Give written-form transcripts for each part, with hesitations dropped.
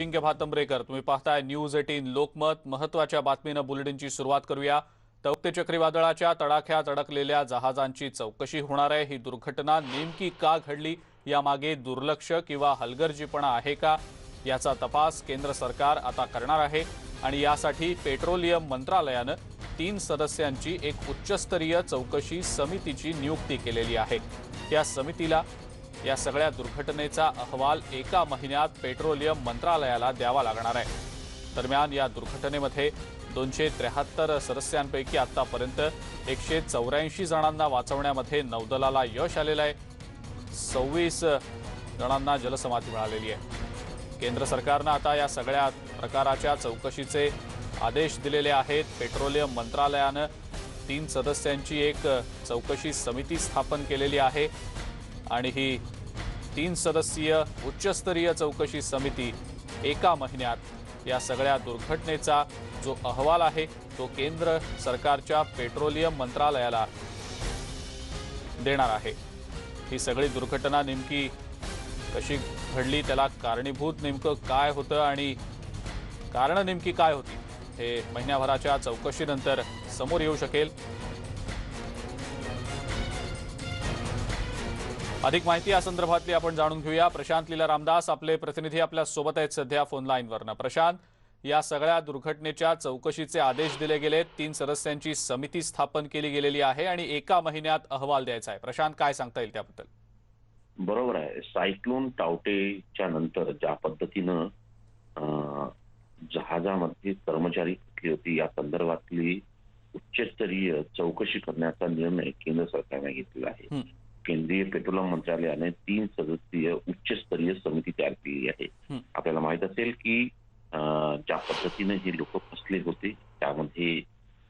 अजिंक्य भातंब्रेकर, तुम्ही पाहताय न्यूज 18 लोकमत। महत्त्वाच्या बातमीनं बुलेटिनची सुरुवात करूया। तौक्ते चक्रीवादळाच्या तडाख्यात अडकलेल्या जहाजांची चौकशी होणार आहे। ही दुर्घटना नेमकी का घडली, यामागे दुर्लक्ष किंवा हलगर्जीपणा आहे का, याचा तपास केंद्र सरकार आता करणार आहे। आणि यासाठी पेट्रोलियम मंत्रालयानं 3 सदस्यांची एक उच्चस्तरीय चौकशी समितीची नियुक्ती केलेली आहे। या समितीला या सगळ्या दुर्घटनेचा अहवाल 1 महिन्यात पेट्रोलियम मंत्रालयाला द्यावा लागणार आहे। दरम्यान या दुर्घटनेमध्ये 273 सदस्यांपैकी आतापर्यंत 184 जणांना वाचवण्यामध्ये नौदलाला यश आलेलं आहे। 26 जणांना जलसमाधी मिळालेली आहे। केंद्र सरकारनं आता या सगळ्या प्रकाराच्या चौकशीचे आदेश दिलेले आहेत। पेट्रोलियम मंत्रालयानं 3 सदस्यांची एक चौकशी समिती स्थापन केलेली आहे आणि ही 3 सदस्यीय उच्चस्तरीय चौकशी समिती 1 महिन्यात या सगळ्या दुर्घटनेचा जो अहवाल आहे तो केंद्र सरकारच्या पेट्रोलियम मंत्रालयाला देणार आहे। ही सगळी दुर्घटना नेमकी कशी घडली, त्याला कारणीभूत नेमकं काय होतं आणि कारण नेमकी काय होती, हे महिन्याभराच्या चौकशीनंतर समोर येऊ शकेल। अधिक माहिती या संदर्भातली आपण जाणून घेऊया। प्रशांत लीला रामदास आपले प्रतिनिधी आपल्या सोबत आहेत सध्या फोन लाईनवरनं। प्रशांत, या सगळ्या दुर्घटनेच्या चौकशीचे आदेश दिले गेले, 3 सदस्यांची समिती स्थापन केली गेलेली आहे आणि 1 महिन्यात अहवाल द्यायचा आहे। प्रशांत, काय सांगता येईल त्याबद्दल? बरोबर आहे। सायक्लोन टावटेच्या नंतर ज्या पद्धतीनं जहाजामध्ये कर्मचारी फुटली होती, या संदर्भातली उच्चस्तरीय चौकशी करण्याचा निर्णय केंद्र सरकारने घेतलेला आहे। केंद्रीय पेट्रोलियम मंत्रालयाने 3 सदस्यीय उच्चस्तरीय समिती तयार केली आहे। आपल्याला माहित असेल की ज्या पद्धतीने हे लोक फसले होते त्यामध्ये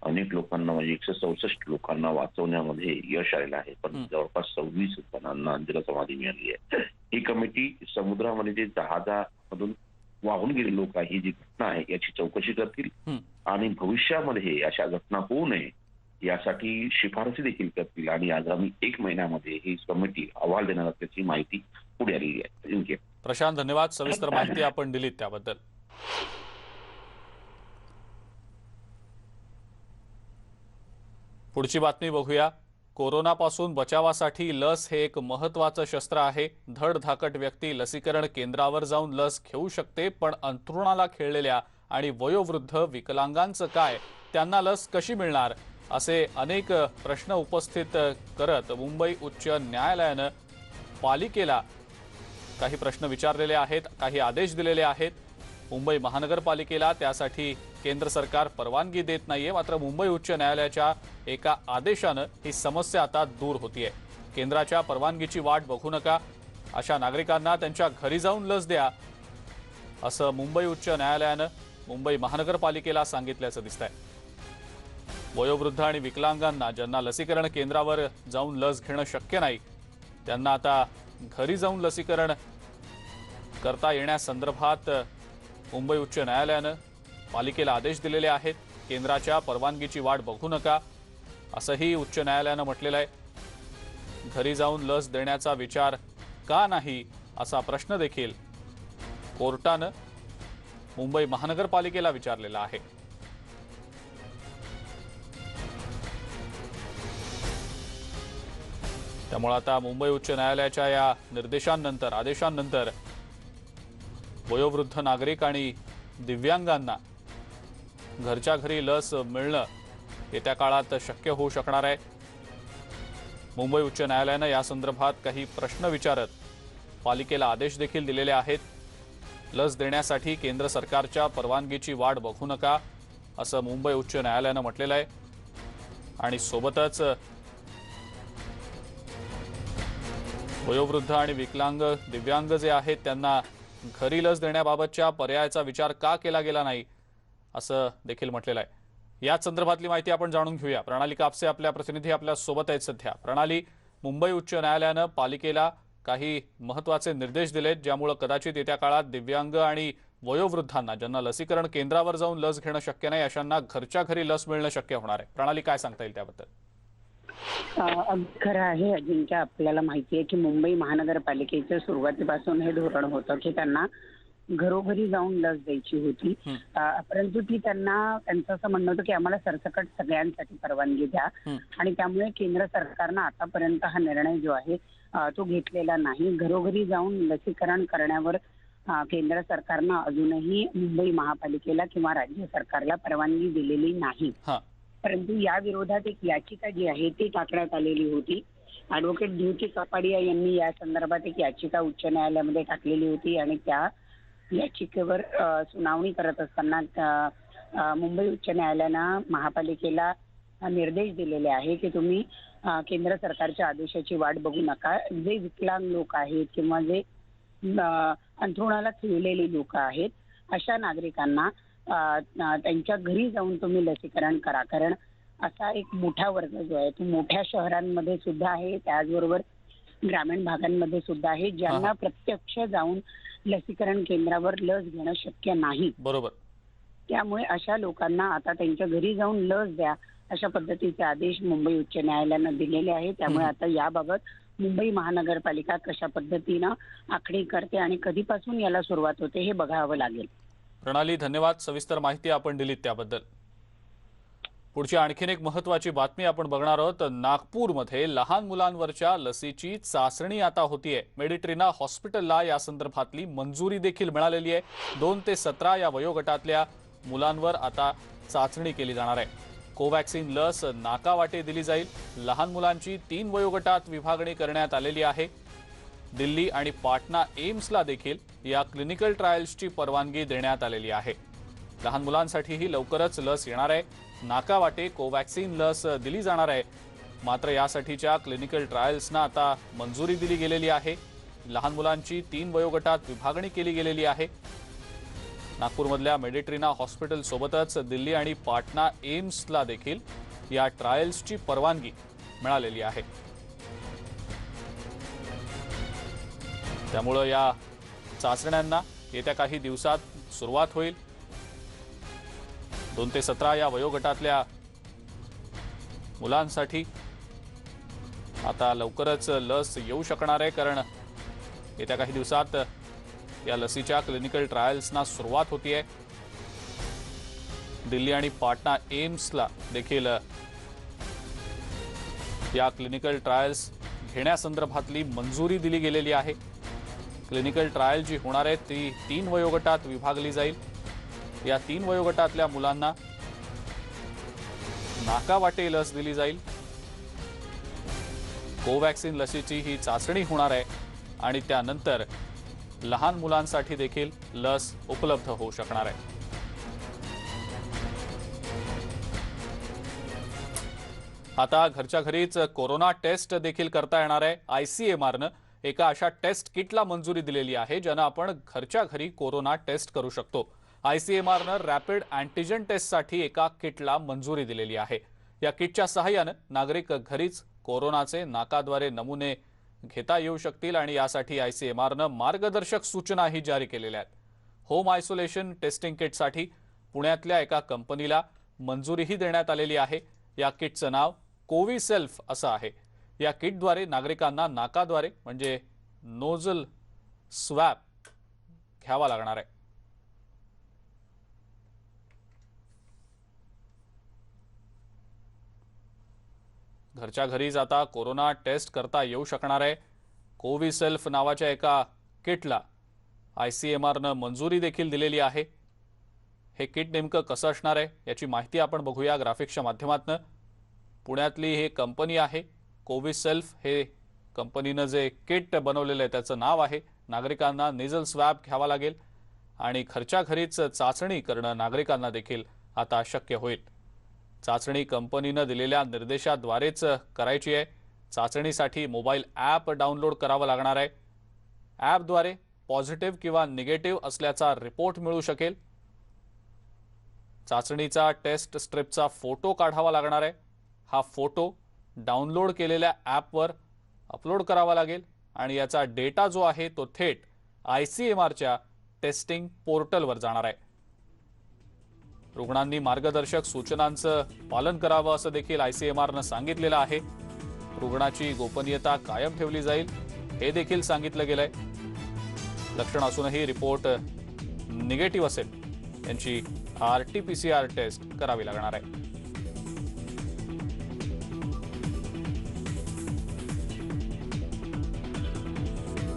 अनेक लोकांना, म्हणजे 164 लोकांना वाचवण्यामध्ये यश आलेलं आहे, पण जवळपास 26 जणांना जलसमाधी मिळाली आहे। ही कमिटी समुद्रामध्ये जे जहाजामधून वाहून गेले लोक आहे, ही जी घटना आहे याची चौकशी करतील आणि भविष्यामध्ये अशा घटना होऊ नये यासाठी शिफारसी देखील करतील आणि आगामी 1 महिन्यामध्ये ही कमिटी अहवाल देणार असल्याची माहिती पुढे आलेली आहे। प्रशांत, धन्यवाद, सविस्तर माहिती आपण दिलीत त्याबद्दल। पुढची बातमी बघूया। कोरोनापासून बचावासाठी लस हे एक महत्त्वाचं शस्त्र आहे। धडधाकट व्यक्ती लसीकरण केंद्रावर जाऊन लस घेऊ शकते, पण अंथरुणाला खिळलेल्या आणि वयोवृद्ध विकलांगांचं काय, त्यांना लस कशी मिळणार, असे अनेक प्रश्न उपस्थित करत मुंबई उच्च न्यायालयानं पालिकेला काही प्रश्न विचारलेले आहेत, काही आदेश दिलेले आहेत। मुंबई महानगरपालिकेला त्यासाठी केंद्र सरकार परवानगी देत नाहीये, मात्र मुंबई उच्च न्यायालयाच्या एका आदेशानं ही समस्या आता दूर होतीये। केंद्राच्या परवानगीची वाट बघू नका, अशा नागरिकांना त्यांच्या घरी जाऊन लस द्या, असं मुंबई उच्च न्यायालयानं मुंबई महानगरपालिकेला सांगितल्याचं दिसतंय। वयोवृद्ध आणि विकलांगांना ज्यांना लसीकरण केंद्रावर जाऊन लस घेणं शक्य नाही, त्यांना आता घरी जाऊन लसीकरण करता येण्यासंदर्भात मुंबई उच्च न्यायालयानं पालिकेला आदेश दिलेले आहेत। केंद्राच्या परवानगीची वाट बघू नका, असंही उच्च न्यायालयानं म्हटलेलं आहे। घरी जाऊन लस देण्याचा विचार का नाही, असा प्रश्न देखील कोर्टानं मुंबई महानगरपालिकेला विचारलेला आहे। त्यामुळे आता मुंबई उच्च न्यायालयाच्या या निर्देशांनंतर, आदेशांनंतर वयोवृद्ध नागरिक आणि दिव्यांगांना घरच्या घरी लस मिळणं येत्या काळात शक्य होऊ शकणार आहे। मुंबई उच्च न्यायालयानं या संदर्भात काही प्रश्न विचारत पालिकेला आदेश देखील दिलेले आहेत। लस देण्यासाठी केंद्र सरकारच्या परवानगीची वाट बघू नका, असं मुंबई उच्च न्यायालयानं म्हटलेलं आहे। आणि सोबतच वयोवृद्ध आणि विकलांग, दिव्यांग जे आहेत त्यांना घरी लस देण्याबाबतच्या पर्यायाचा विचार का केला गेला नाही, असं देखील म्हटलेलं आहे। याच संदर्भातली माहिती आपण जाणून घेऊया। प्रणाली कापसे आपल्या प्रतिनिधी आपल्या सोबत आहेत सध्या। प्रणाली, मुंबई उच्च न्यायालयानं पालिकेला काही महत्त्वाचे निर्देश दिलेत, ज्यामुळे कदाचित येत्या काळात दिव्यांग आणि वयोवृद्धांना ज्यांना लसीकरण केंद्रावर जाऊन लस घेणं शक्य नाही, अशांना घरच्या घरी लस मिळणं शक्य होणार आहे। प्रणाली, काय सांगता येईल त्याबद्दल? अगदी खरं आहे अजिंक्य, आपल्याला माहिती आहे की मुंबई महानगरपालिकेचं सुरुवातीपासून हे धोरण होतं की त्यांना घरोघरी जाऊन लस द्यायची होती. परंतु ती त्यांचं असं म्हणणं होतं की आम्हाला सरसकट सगळ्यांसाठी परवानगी द्या आणि त्यामुळे केंद्र सरकारनं आतापर्यंत हा निर्णय जो आहे तो घेतलेला नाही. घरोघरी जाऊन लसीकरण करण्यावर केंद्र सरकारनं अजूनही मुंबई महापालिकेला किंवा राज्य सरकारला परवानगी दिलेली नाही. परंतु या विरोधात एक याचिका जी आहे ती टाकण्यात आलेली होती. ॲडव्होकेट ज्योती कपाडिया यांनी या संदर्भात एक याचिका उच्च न्यायालयामध्ये टाकलेली होती आणि त्या याचिकेवर सुनावणी करत असताना मुंबई उच्च न्यायालयानं महापालिकेला निर्देश दिलेले आहे की तुम्ही केंद्र सरकारच्या आदेशाची वाट बघू नका. जे विकलांग लोक आहेत किंवा जे अंथरुणाला खिळलेली लोक आहेत अशा नागरिकांना त्यांच्या घरी जाऊन तुम्ही लसीकरण करा. कारण असा एक मोठा वर्ग जो आहे तो मोठ्या शहरांमध्ये सुद्धा आहे, त्याचबरोबर ग्रामीण भागांमध्ये सुद्धा आहे, ज्यांना प्रत्यक्ष जाऊन लसीकरण केंद्रावर लस घेणं शक्य नाही. बरोबर. त्यामुळे अशा लोकांना आता त्यांच्या घरी जाऊन लस द्या अशा पद्धतीचे आदेश मुंबई उच्च न्यायालयानं दिलेले आहे. त्यामुळे आता याबाबत मुंबई महानगरपालिका कशा पद्धतीनं आखणी करते आणि कधीपासून याला सुरुवात होते हे बघावं लागेल. प्रणाली, धन्यवाद. सविस्तर माहिती आपण दिलीत त्याबद्दल. पुढची आणखीन एक महत्त्वाची बातमी आपण बघणार आहोत. नागपूरमध्ये लहान मुलांवरच्या लसीची चाचणी आता होतीये. मेडिट्रिना हॉस्पिटलला या संदर्भातली मंजुरी देखील मिळालेली आहे. 2 ते 17 या वयोगटातल्या मुलांवर आता चाचणी केली जाणार आहे. कोवॅक्सिन लस नाकावाटे दिली जाईल. लहान मुलांची 3 वयोगटात विभागणी करण्यात आलेली आहे. दिल्ली आणि पाटणा एम्सला देखील या क्लिनिकल ट्रायल्सची परवानगी देण्यात आलेली आहे. लहान मुलांसाठीही लवकरच लस येणार आहे. नाकावाटे कोवॅक्सिन लस दिली जाणार आहे. मात्र यासाठीच्या क्लिनिकल ट्रायल्सना आता मंजुरी दिली गेलेली आहे. लहान मुलांची 3 वयोगटात विभागणी केली गेलेली आहे. नागपूरमधल्या मेडिट्रिना हॉस्पिटल सोबतच दिल्ली आणि पाटणा एम्सला देखील या ट्रायल्सची परवानगी मिळालेली आहे. त्यामुळे या चाचण्यांना येत्या काही दिवसात सुरुवात होईल. 2 ते 17 या वयोगटातल्या मुलांसाठी आता लवकरच लस येऊ शकणार आहे, कारण येत्या काही दिवसात या लसीच्या क्लिनिकल ट्रायल्सना सुरुवात होतीये. दिल्ली आणि पाटणा एम्सला देखील या क्लिनिकल ट्रायल्स घेण्यासंदर्भातली मंजुरी दिली गेलेली आहे. क्लिनिकल ट्रायल जी होणार आहे ती 3 वयोगटात विभागली जाईल. या 3 वयोगटातल्या मुलांना नाकावाटे लस दिली जाईल. कोवॅक्सिन लसीची ही चाचणी होणार आहे आणि त्यानंतर लहान मुलांसाठी देखील लस उपलब्ध होऊ शकणार आहे. आता घरच्या घरीच कोरोना टेस्ट देखील करता येणार आहे. ICMRनं एका अशा टेस्ट किटला मंजुरी दिलेली आहे ज्यानं आपण घरच्या घरी कोरोना टेस्ट करू शकतो. ICMRनं रॅपिड अँटीजन टेस्टसाठी एका किटला मंजुरी दिलेली आहे. या किटच्या सहाय्यानं नागरिक घरीच कोरोनाचे नाकाद्वारे नमुने घेता येऊ शकतील आणि यासाठी ICMRनं मार्गदर्शक सूचनाही जारी केलेल्या आहेत. होम आयसोलेशन टेस्टिंग किटसाठी पुण्यातल्या एका कंपनीला मंजुरीही देण्यात आलेली आहे. या किटचं नाव कोविसेल्फ असं आहे. या किटद्वारे नागरिकांना नाकाद्वारे म्हणजे नोझल स्वॅब घ्यावा लागणार आहे. घरच्या घरीच आता कोरोना टेस्ट करता येऊ शकणार आहे. कोविसेल्फ नावाच्या एका किटला ICMRनं मंजुरी देखील दिलेली आहे. हे किट नेमकं कसं असणार आहे याची माहिती आपण बघूया ग्राफिक्सच्या माध्यमातून. पुण्यातली ही कंपनी आहे कोविसेल्फ. हे कंपनीनं जे किट बनवलेलं आहे त्याचं नाव आहे. नागरिकांना नेझल स्वॅब घ्यावा लागेल आणि घरच्या घरीच चाचणी करणं नागरिकांना देखील आता शक्य होईल. चाचणी कंपनीनं दिलेल्या निर्देशाद्वारेच करायची आहे. चाचणीसाठी मोबाईल ॲप डाउनलोड करावा लागणार आहे. ॲपद्वारे पॉझिटिव्ह किंवा निगेटिव्ह असल्याचा रिपोर्ट मिळू शकेल. चाचणीचा टेस्ट स्ट्रिपचा फोटो काढावा लागणार आहे. हा फोटो डाउनलोड केलेल्या ॲपवर अपलोड करावा लागेल आणि याचा डेटा जो आहे तो थेट ICMRच्या टेस्टिंग पोर्टलवर जाणार आहे. रुग्णांनी मार्गदर्शक सूचनांचं पालन करावं असं देखील ICMRनं सांगितलेलं आहे. रुग्णाची गोपनीयता कायम ठेवली जाईल हे देखील सांगितलं गेलंय. लक्षण असूनही रिपोर्ट निगेटिव्ह असेल त्यांची RT-PCR टेस्ट करावी लागणार आहे।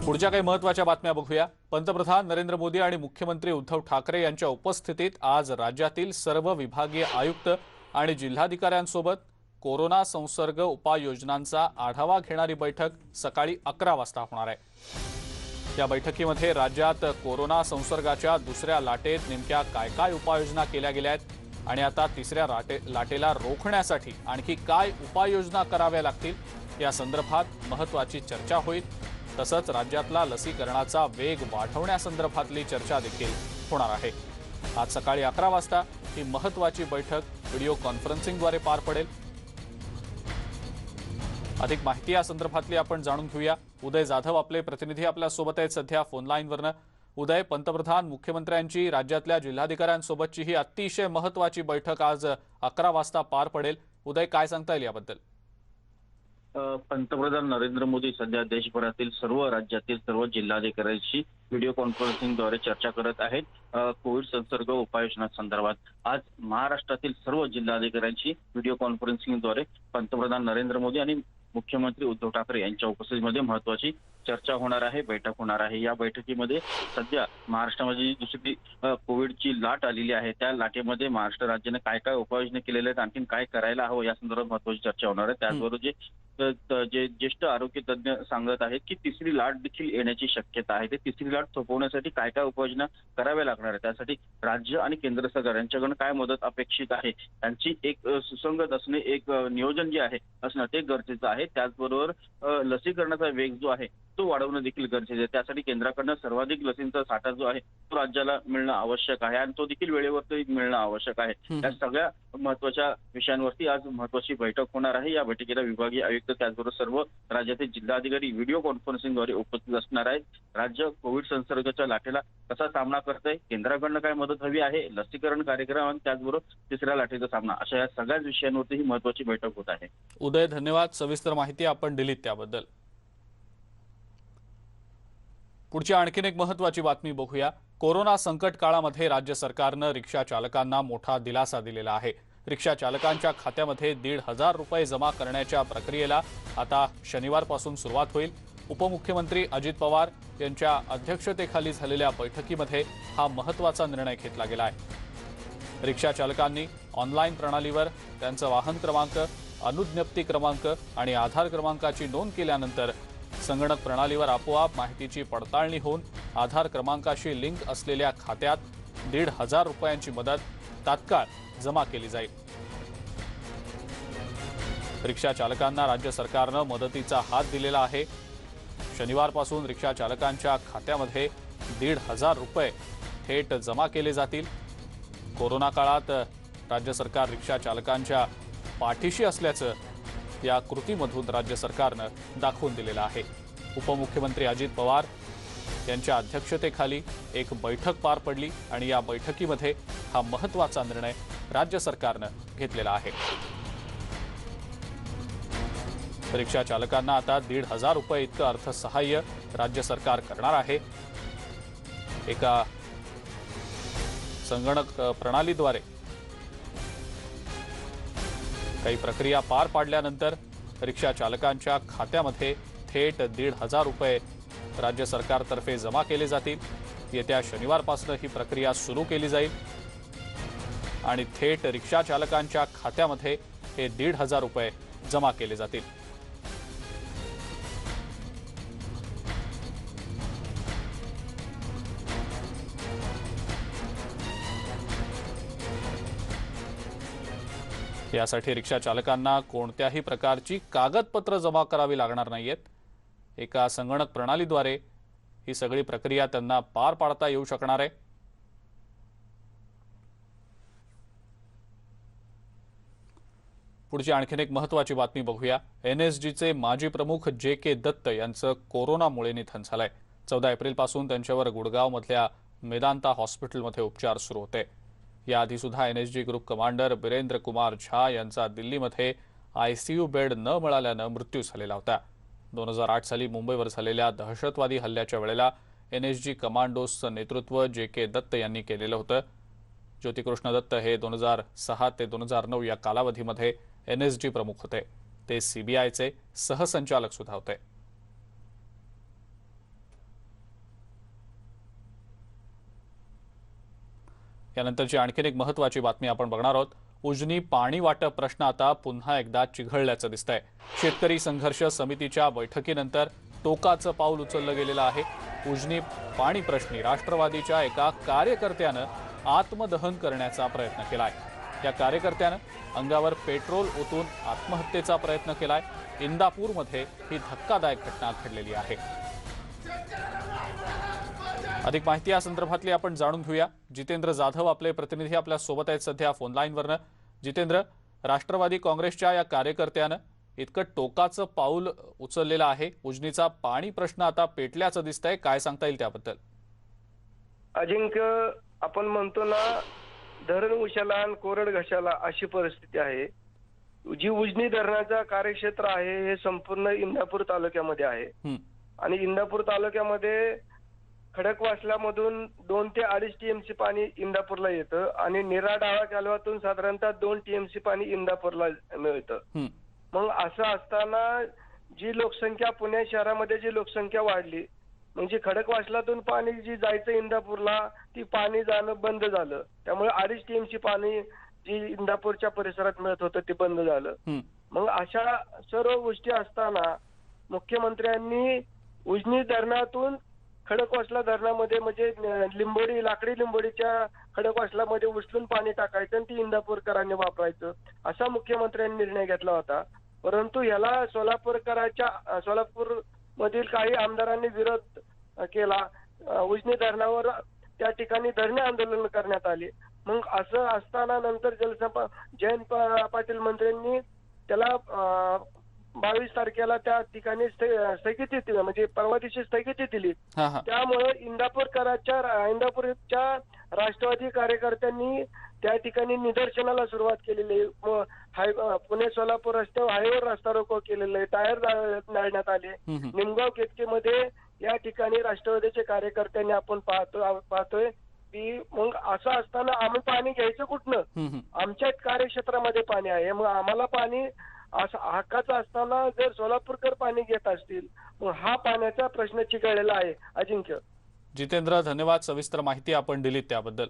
पुढच्या काही महत्त्वाच्या बातम्या बघूया। पंतप्रधान नरेंद्र मोदी आणि मुख्यमंत्री उद्धव ठाकरे यांच्या उपस्थितीत आज राज्यातील सर्व विभागीय आयुक्त आणि जिल्हाधिकाऱ्यांसोबत कोरोना संसर्ग उपाययोजनांचा आढावा घेणारी बैठक सकाळी 11 वाजता होणार आहे। या बैठकीमध्ये राज्यात कोरोना संसर्गाच्या दुसऱ्या लाटेत नेमक्या काय उपाययोजना केल्या गेल्या आहेत आणि आता तिसऱ्या लाटेला रोखण्यासाठी आणखी काय उपाययोजना कराव्या लागतील या संदर्भात महत्त्वाची चर्चा होईल। तसंच राज्यातला लसीकरणाचा वेग वाढवण्यासंदर्भातली चर्चा देखील होणार आहे। आज सकाळी 11 वाजता ही महत्त्वाची बैठक व्हिडिओ कॉन्फरन्सिंगद्वारे पार पडेल। अधिक माहिती या संदर्भातली आपण जाणून घेऊया। उदय जाधव आपले प्रतिनिधी आपल्या सोबत आहेत सध्या फोन लाईनवरनं। उदय, पंतप्रधान मुख्यमंत्र्यांची राज्यातल्या जिल्हाधिकाऱ्यांसोबतची ही अतिशय महत्त्वाची बैठक आज 11 वाजता पार पडेल। उदय, काय सांगता येईल याबद्दल? पंतप्रधान नरेंद्र मोदी सध्या देशभरातील सर्व राज्यातील सर्व जिल्हाधिकाऱ्यांशी व्हिडिओ कॉन्फरन्सिंगद्वारे चर्चा करत आहेत। कोविड संसर्ग उपाययोजनांसंदर्भात आज महाराष्ट्रातील सर्व जिल्हाधिकाऱ्यांशी व्हिडिओ कॉन्फरन्सिंगद्वारे पंतप्रधान नरेंद्र मोदी आणि मुख्यमंत्री उद्धव ठाकरे यांच्या उपस्थितीमध्ये महत्त्वाची चर्चा होणार आहे, बैठक होणार आहे। या बैठकीमध्ये सध्या महाराष्ट्रामध्ये जी दुसरी कोविडची लाट आलेली आहे त्या लाटेमध्ये महाराष्ट्र राज्याने काय उपाययोजना केलेल्या आहेत, आणखी काय करायला हवं या संदर्भात महत्त्वाची चर्चा होणार आहे। त्याचबरोबर जे ज्येष्ठ आरोग्य तज्ञ सांगत आहेत की तिसरी लाट देखील येण्याची शक्यता आहे। ते तिसरी लाट थोपवण्यासाठी काय उपाययोजना कराव्या लागणार आहे, त्यासाठी राज्य आणि केंद्र सरकार यांच्याकडून काय मदत अपेक्षित आहे, त्यांची एक सुसंगत असणे, एक नियोजन जे आहे असणं ते गरजेचं आहे। त्याचबरोबर लसीकरणाचा वेग जो आहे तो वाढवणं देखील गरजेचं आहे। त्यासाठी केंद्राकडनं सर्वाधिक लसींचा साठा जो आहे तो राज्याला मिळणं आवश्यक आहे आणि तो देखील वेळेवर मिळणं आवश्यक आहे। या सगळ्या महत्त्वाच्या विषयांवरती आज महत्त्वाची बैठक होणार आहे। या बैठकीला विभागीय आयुक्त त्याचबरोबर सर्व राज्यातील जिल्हाधिकारी व्हिडिओ कॉन्फरन्सिंगद्वारे उपस्थित असणार आहेत। राज्य कोविड संसर्गाच्या लाटेला कसा सामना करत आहे, केंद्राकडनं काय मदत हवी आहे, लसीकरण कार्यक्रम आणि त्याचबरोबर तिसऱ्या लाटेचा सामना, अशा या सगळ्याच विषयांवरती ही महत्त्वाची बैठक होत आहे। उदय, धन्यवाद। सविस्तर माहिती आपण दिलीत त्याबद्दल। पुढची आणखीन एक महत्त्वाची बातमी बघूया। कोरोना संकट काळामध्ये राज्य सरकारनं रिक्षा चालकांना मोठा दिलासा दिलेला आहे। रिक्षा चालकांच्या खात्यामध्ये 1,500 रुपये जमा करण्याच्या प्रक्रियेला आता शनिवारपासून सुरुवात होईल। उपमुख्यमंत्री अजित पवार यांच्या अध्यक्षतेखाली झालेल्या बैठकीमध्ये हा महत्त्वाचा निर्णय घेतला गेला आहे। रिक्षा चालकांनी ऑनलाईन प्रणालीवर त्यांचा वाहन क्रमांक, अनुज्ञप्ती क्रमांक आणि आधार क्रमांकाची नोंद केल्यानंतर संगणक प्रणालीवर आपोआप माहितीची पडताळणी होऊन आधार क्रमांकाशी लिंक असलेल्या खात्यात 1,500 रुपयांची मदत तात्काळ जमा केली जाईल। रिक्षा चालकांना राज्य सरकारनं मदतीचा हात दिलेला आहे। शनिवारपासून रिक्षा चालकांच्या खात्यामध्ये 1,500 रुपये थेट जमा केले जातील। कोरोना काळात राज्य सरकार रिक्षा चालकांच्या पाठीशी असल्याचं या कृतीमधून राज्य सरकारनं दाखवून दिलेलं आहे। उपमुख्यमंत्री अजित पवार यांच्या अध्यक्षतेखाली एक बैठक पार पडली आणि या बैठकीमध्ये हा महत्त्वाचा निर्णय राज्य सरकारनं घेतलेला आहे। रिक्षा चालकांना आता 1,500 रुपये इतकं अर्थसहाय्य राज्य सरकार करणार आहे। एका संगणक प्रणालीद्वारे काही प्रक्रिया पार पाडल्यानंतर रिक्षा चालकांच्या खात्यामध्ये थेट 1,500 रुपये राज्य सरकारतर्फे जमा केले जातील। येत्या शनिवारपासून ही प्रक्रिया सुरू केली जाईल आणि थेट रिक्षा चालकांच्या खात्यामध्ये हे 1,500 रुपये जमा केले जातील। यासाठी रिक्षा चालकांना कोणत्याही प्रकारची कागदपत्र जमा करावी लागणार नाहीयेत। एका संगणक प्रणालीद्वारे ही सगळी प्रक्रिया त्यांना पार पाडता येऊ शकणार आहे। पुढची आणखीन एक महत्त्वाची बातमी बघूया। NSGचे माजी प्रमुख JK दत्त यांचं कोरोनामुळे निधन झालंय। 14 एप्रिलपासून त्यांच्यावर गुडगावमधल्या मेदांता हॉस्पिटलमध्ये उपचार सुरू होते। याआधी सुद्धा NSG group commander Birendra Kumar Jha यांचा दिल्लीमध्ये ICU बेड न मिळाल्यानं मृत्यू झालेला होता। 2008 साली मुंबईवर झालेल्या दहशतवादी हल्ल्याच्या वेळेला NSG कमांडोजचं नेतृत्व JK दत्त यांनी केलेलं होतं. ज्योतिकृष्ण दत्त हे 2006 ते 2009 या कालावधीमध्ये NSG प्रमुख होते. ते CBIचे सहसंचालक सुद्धा होते. यानंतरची आणखीन एक महत्त्वाची बातमी आपण बघणार आहोत. उजनी पाणी वाटप प्रश्न आता पुन्हा एकदा चिघळल्याचं दिसतंय. शेतकरी संघर्ष समितीच्या बैठकीनंतर टोकाचं पाऊल उचललं गेलेलं आहे. उजनी पाणी प्रश्नी राष्ट्रवादीच्या एका कार्यकर्त्यानं आत्मदहन करण्याचा प्रयत्न केलाय. या कार्यकर्त्यानं अंगावर पेट्रोल ओतून आत्महत्येचा प्रयत्न केलाय. इंदापूरमध्ये ही धक्कादायक घटना घडलेली आहे. अधिक माहिती या संदर्भातली आपण जाणून घेऊया. जितेंद्र जाधव आपले प्रतिनिधी आपल्या सोबत आहेत सध्या फोन लाईनवरनं. जितेंद्र, राष्ट्रवादी काँग्रेसच्या या कार्यकर्त्यानं इतकं टोकाचं पाऊल उचललेलं आहे. उजनीचा पाणी प्रश्न आता पेटल्याचं दिसतंय. काय सांगता येईल त्याबद्दल? अजिंक्य, आपण म्हणतो ना, धरण उशाला आणि कोरड घशाला अशी परिस्थिती आहे. जी उजनी धरणाचा कार्यक्षेत्र आहे हे संपूर्ण इंदापूर तालुक्यामध्ये आहे. आणि इंदापूर तालुक्यामध्ये खडकवासलामधून 2 ते 2.5 TMC पाणी इंदापूरला येतं आणि निराडाळा कालव्यातून साधारणतः 2 TMC पाणी इंदापूरला मिळतं. मग असं असताना जी लोकसंख्या पुणे शहरामध्ये जी लोकसंख्या वाढली, म्हणजे खडकवासलातून पाणी जी जायचं इंदापूरला ती पाणी जाणं बंद झालं. त्यामुळे 2.5 TMC पाणी जी इंदापूरच्या परिसरात मिळत होतं ते बंद झालं. मग अशा सर्व गोष्टी असताना मुख्यमंत्र्यांनी उजनी धरणातून खडकवासला धरणामध्ये म्हणजे लिंबोडी लाकडी लिंबोडीच्या खडकवासलामध्ये उचलून पाणी टाकायचं आणि ती इंदापूरकरांनी वापरायचं असा मुख्यमंत्र्यांनी निर्णय घेतला होता. परंतु याला सोलापूर मधील काही आमदारांनी विरोध केला. उजनी धरणावर त्या ठिकाणी धरणे आंदोलन करण्यात आले. मग असं असताना नंतर जयंत पाटील मंत्र्यांनी त्याला 22 तारखेला त्या ठिकाणी स्थगिती म्हणजे परवा दिवशी स्थगिती दिली. त्यामुळे इंदापूरच्या राष्ट्रवादी कार्यकर्त्यांनी त्या ठिकाणी निदर्शनाला सुरुवात केलेली आहे. पुणे सोलापूर रस्त्यावर हायवेवर रस्ता रोको केलेला आहे. टायर जाळण्यात आले. निमगाव केतकीमध्ये या ठिकाणी राष्ट्रवादीचे कार्यकर्त्यांनी आपण पाहतोय की मग असं असताना आम्ही पाणी घ्यायचं कुठनं? आमच्या कार्यक्षेत्रामध्ये पाणी आहे. मग आम्हाला पाणी असं हक्काचं असताना जर सोलापूरकर पाणी घेत असतील मग हा पाण्याचा प्रश्न चिघळलेला आहे. अजिंक्य. जितेंद्र, धन्यवाद. सविस्तर माहिती आपण दिलीत त्याबद्दल.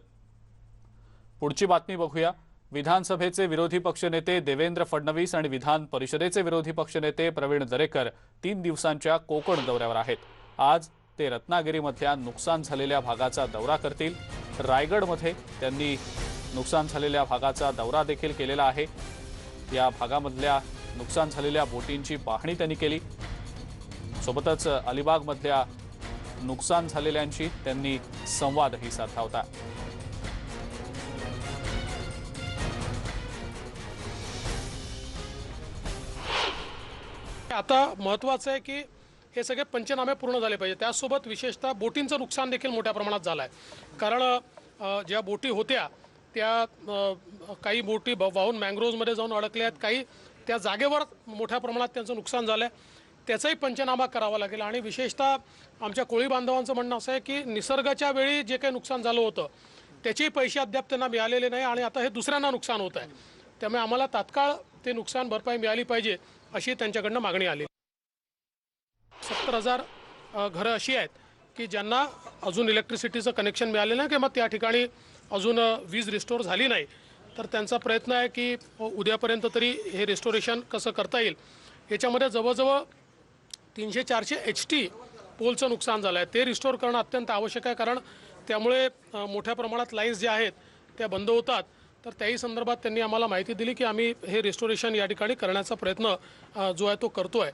पुढची बातमी बघूया. विधानसभेचे विरोधी पक्षनेते देवेंद्र फडणवीस आणि विधान परिषदेचे विरोधी पक्षनेते प्रवीण दरेकर 3 दिवसांच्या कोकण दौऱ्यावर आहेत. आज ते रत्नागिरीमधल्या नुकसान झालेल्या भागाचा दौरा करतील. रायगडमध्ये त्यांनी नुकसान झालेल्या भागाचा दौरा देखील केलेला आहे. या भागामधल्या नुकसान झालेल्या बोटींची पाहणी त्यांनी केली. सोबतच अलिबागमधल्या नुकसान झालेल्यांशी त्यांनी संवादही साधला होता. आता महत्त्वाचं आहे की हे सगळे पंचनामे पूर्ण झाले पाहिजे. त्यासोबत विशेषतः बोटींचं नुकसान देखील मोठ्या प्रमाणात झालं आहे. कारण ज्या बोटी होत्या त्या काही बोटी वाहून मँग्रोव्हमध्ये जाऊन अडकल्या आहेत. काही त्या जागेवर मोठ्या प्रमाणात त्यांचं नुकसान झालं आहे. त्याचाही पंचनामा करावा लागेल. आणि विशेषतः आमच्या कोळी बांधवांचं म्हणणं असं आहे की निसर्गाच्या वेळी जे काही नुकसान झालं होतं त्याचे पैसे अद्याप त्यांना मिळालेले नाही आणि आता हे दुसऱ्यांना नुकसान होत आहे. त्यामुळे आम्हाला तात्काळ ते नुकसान भरपाई मिळाली पाहिजे अशी त्यांच्याकडनं मागणी आली. 70,000 घरं अशी आहेत की ज्यांना अजून इलेक्ट्रिसिटीचं कनेक्शन मिळालेलं नाही किंवा त्या ठिकाणी अजून वीज रिस्टोर झाली नाही. तर त्यांचा प्रयत्न आहे की उद्यापर्यंत तरी हे रिस्टोरेशन कसं करता येईल. याच्यामध्ये जवळजवळ 300-400 HT पोलचं नुकसान झालं आहे. ते रिस्टोर करणं अत्यंत आवश्यक आहे. कारण त्यामुळे मोठ्या प्रमाणात लाईन्स ज्या आहेत त्या बंद होतात. तर त्याही संदर्भात त्यांनी आम्हाला माहिती दिली की आम्ही हे रिस्टोरेशन या ठिकाणी करण्याचा प्रयत्न जो आहे तो करतोय.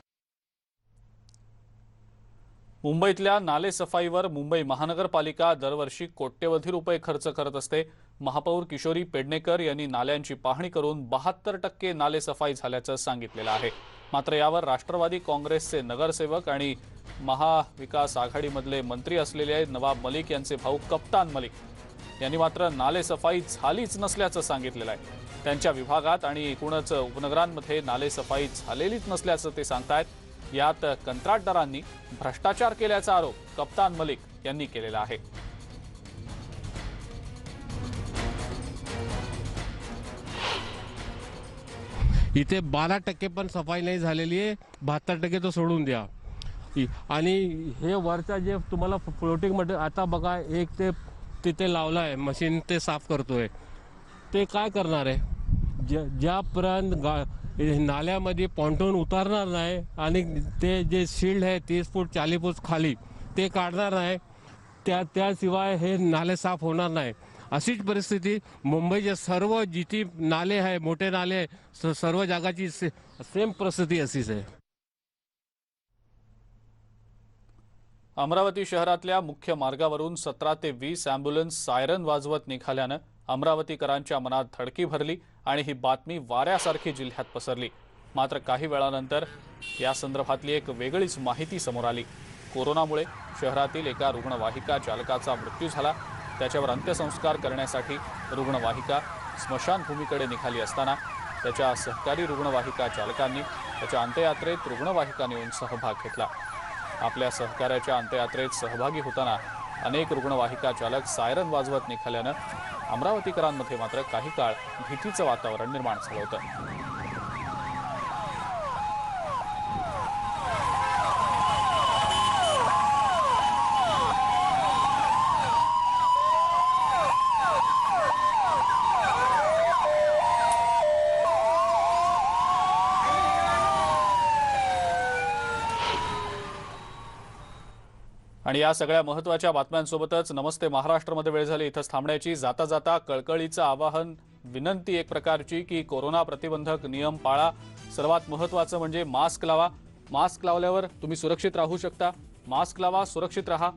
मुंबईतल्या नालेसफाईवर मुंबई महानगरपालिका दरवर्षी कोट्यवधी रुपये खर्च करत असते. महापौर किशोरी पेडणेकर यांनी नाल्यांची पाहणी करून 72% नालेसफाई झाल्याचं सांगितलेलं आहे. मात्र यावर राष्ट्रवादी काँग्रेसचे नगरसेवक आणि महाविकास आघाडीमधले मंत्री असलेले नवाब मलिक यांचे भाऊ कप्तान मलिक यांनी मात्र नालेसफाई झालीच नसल्याचं सांगितलेलं आहे. त्यांच्या विभागात आणि एकूणच उपनगरांमध्ये नालेसफाई झालेलीच नसल्याचं ते सांगतायत. यात कंत्राटदारांनी भ्रष्टाचार केल्याचा आरोप कप्तान मलिक यांनी केलेला आहे. इथे 12% पण सफाई नाही झालेली आहे. 72% तो सोडून द्या. आणि हे वरचा जे तुम्हाला फ्लोटिंग मटेरियल आता बघा, एक ते तिथे लावलं आहे मशीन, ते साफ करतोय. ते काय करणार आहे? ज्यापर्यंत नाल्यामध्ये पॉन्टून उतरणार नाही आणि ते जे शिल्ड आहे 30 फूट 40 फूट खाली ते काढणार नाही, त्याशिवाय हे नाले साफ होणार नाही. अशीच परिस्थिती मुंबईचे सर्व जिथे नाले आहे, मोठे नाले आहे, सर्व जागाची सेम परिस्थिती अशीच आहे. अमरावती शहरातल्या मुख्य मार्गावरून 17 ते 20 अँब्युलन्स सायरन वाजवत निघाल्यानं अमरावतीकरांच्या मनात धडकी भरली आणि ही बातमी वाऱ्यासारखी जिल्ह्यात पसरली. मात्र काही वेळानंतर या संदर्भातली एक वेगळीच माहिती समोर आली. कोरोनामुळे शहरातील एका रुग्णवाहिका चालकाचा मृत्यू झाला. त्याच्यावर अंत्यसंस्कार करण्यासाठी रुग्णवाहिका स्मशानभूमीकडे निघाली असताना त्याच्या सहकारी रुग्णवाहिका चालकांनी त्याच्या अंत्ययात्रेत रुग्णवाहिका नेऊन सहभाग घेतला. आपल्या सहकार्याच्या अंत्ययात्रेत सहभागी होताना अनेक रुग्णवाहिका चालक सायरन वाजवत निघाल्यानं अमरावतीकरांमध्ये मात्र काही काळ भीतीचं वातावरण निर्माण झालं होतं. आणि या सगळ्या महत्त्वाच्या बातम्यांसोबतच नमस्ते महाराष्ट्रमध्ये वेळ झाली इथंच थांबण्याची. जाता जाता कळकळीचं आवाहन, विनंती एक प्रकारची की कोरोना प्रतिबंधक नियम पाळा. सर्वात महत्त्वाचं म्हणजे मास्क लावा. मास्क लावल्यावर तुम्ही सुरक्षित राहू शकता. मास्क लावा, सुरक्षित राहा.